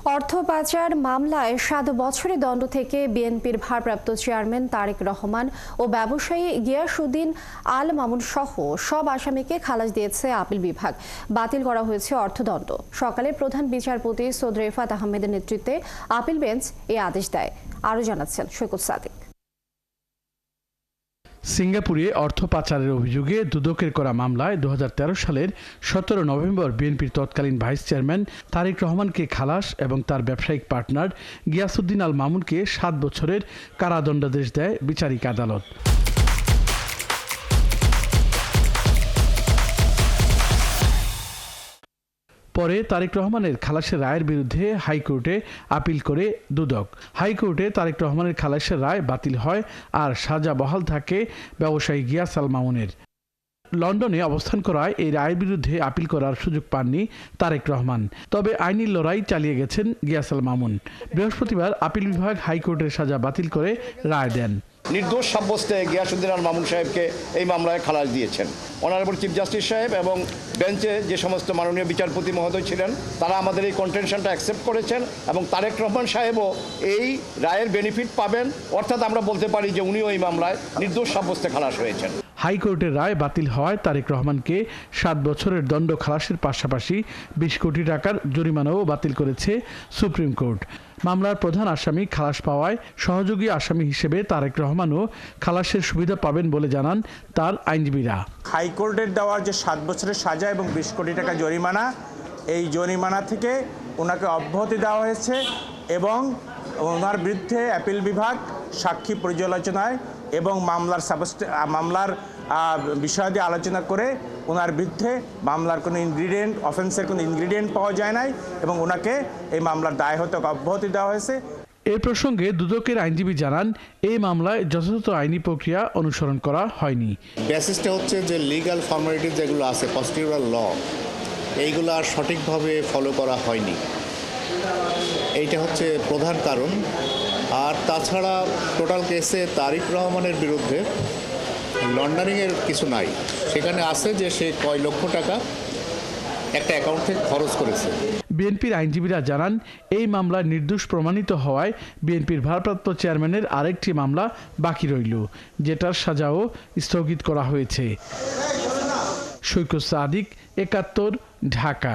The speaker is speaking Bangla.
অর্থ পাচার মামলায় ৭ বছরের দণ্ড থেকে বিএনপির ভারপ্রাপ্ত চেয়ারম্যান তারেক রহমান ও ব্যবসায়ী গিয়াসউদ্দিন আল মামুন সহ সব আসামিকে খালাস দিয়েছে আপিল বিভাগ। বাতিল করা হয়েছে অর্থদণ্ড। সকালে প্রধান বিচারপতি সৈয়দ রেফাত আহমেদের নেতৃত্বে আপিল বেঞ্চ এই আদেশ দেয়। আরও জানাচ্ছেন সৈকত সাদিক। সিঙ্গাপুরে অর্থ পাচারের অভিযোগে দুদকের করা মামলায় 2013 সালের 17 নভেম্বর বিএনপির তৎকালীন ভাইস চেয়ারম্যান তারেক রহমানকে খালাস এবং তার ব্যবসায়িক পার্টনার গিয়াসউদ্দিন আল মামুনকে 7 বছরের কারাদণ্ডাদেশ দেয় বিচারিক আদালত। পরে তারেক রহমানের খালাসের রায়ের বিরুদ্ধে হাইকোর্টে আপিল করে দুদক। হাইকোর্টে তারেক রহমানের খালাসের রায় বাতিল হয় আর সাজা বহাল থাকে ব্যবসায়ী গিয়াস আল মামুনের। লন্ডনে অবস্থান করায় এই রায়ের বিরুদ্ধে আপিল করার সুযোগ পাননি তারেক রহমান। তবে আইনি লড়াই চালিয়ে গেছেন গিয়াস আল মামুন। বৃহস্পতিবার আপিল বিভাগ হাইকোর্টের সাজা বাতিল করে রায় দেন। নির্দোষ সাব্যস্তে গিয়াসউদ্দিন আল মামুন সাহেবকে এই মামলায় খালাস দিয়েছেন অনারেবল চিফ জাস্টিস সাহেব, এবং বেঞ্চে যে সমস্ত মাননীয় বিচারপতি মহোদয় ছিলেন তারা আমাদের এই কন্টেনশনটা অ্যাকসেপ্ট করেছেন এবং তারেক রহমান সাহেবও এই রায়ের বেনিফিট পাবেন। অর্থাৎ আমরা বলতে পারি যে উনিও এই মামলায় নির্দোষ সাব্যস্তে খালাস হয়েছেন। হাইকোর্টের রায় বাতিল হওয়ায় তারেক রহমানকে 7 বছরের দণ্ড খালাসের পাশাপাশি 20 কোটি টাকার জরিমানাও বাতিল করেছে সুপ্রিম কোর্ট। মামলার প্রধান আসামি খালাস পাওয়ায় সহযোগী আসামি হিসেবে তারেক রহমানও খালাসের সুবিধা পাবেন বলে জানান তার আইনজীবীরা। হাইকোর্টের দেওয়ার যে 7 বছরের সাজা এবং 20 কোটি টাকা জরিমানা, এই জরিমানা থেকে ওনাকে অব্যাহতি দেওয়া হয়েছে এবং ওনার বিরুদ্ধে আপিল বিভাগ সাক্ষী পর্যালোচনায় এবং মামলার বিষয়াদি আলোচনা করে ওনার বিরুদ্ধে মামলার কোনো অফেন্সের কোনো ইনগ্রিডিয়েন্ট পাওয়া যায় নাই এবং ওনাকে এই মামলার দায় হতে অব্যাহতি দেওয়া হয়েছে। এ প্রসঙ্গে দুদকের আইনজীবী জানান, এই মামলায় যথাযথ আইনি প্রক্রিয়া অনুসরণ করা হয়নি। বেসিসটা হচ্ছে যে লিগ্যাল ফর্মালিটিস যেগুলো আছে, প্রসিডিউরাল ল, এইগুলো আর সঠিকভাবে ফলো করা হয়নি। এইটা হচ্ছে প্রধান কারণ। আর তাছাড়া টোটাল কেসে তারেক রহমানের বিরুদ্ধে লন্ডারিংয়ের কিছু নাই। সেখানে আছে যে সে কয় লক্ষ টাকা একটা অ্যাকাউন্ট থেকে খরচ করেছে। বিএনপির আইনজীবীরা জানান, এই মামলা নির্দোষ প্রমাণিত হওয়ায় বিএনপির ভারপ্রাপ্ত চেয়ারম্যানের আরেকটি মামলা বাকি রইল, যেটার সাজাও স্থগিত করা হয়েছে। সৈকত সাদিক, ৭১, ঢাকা।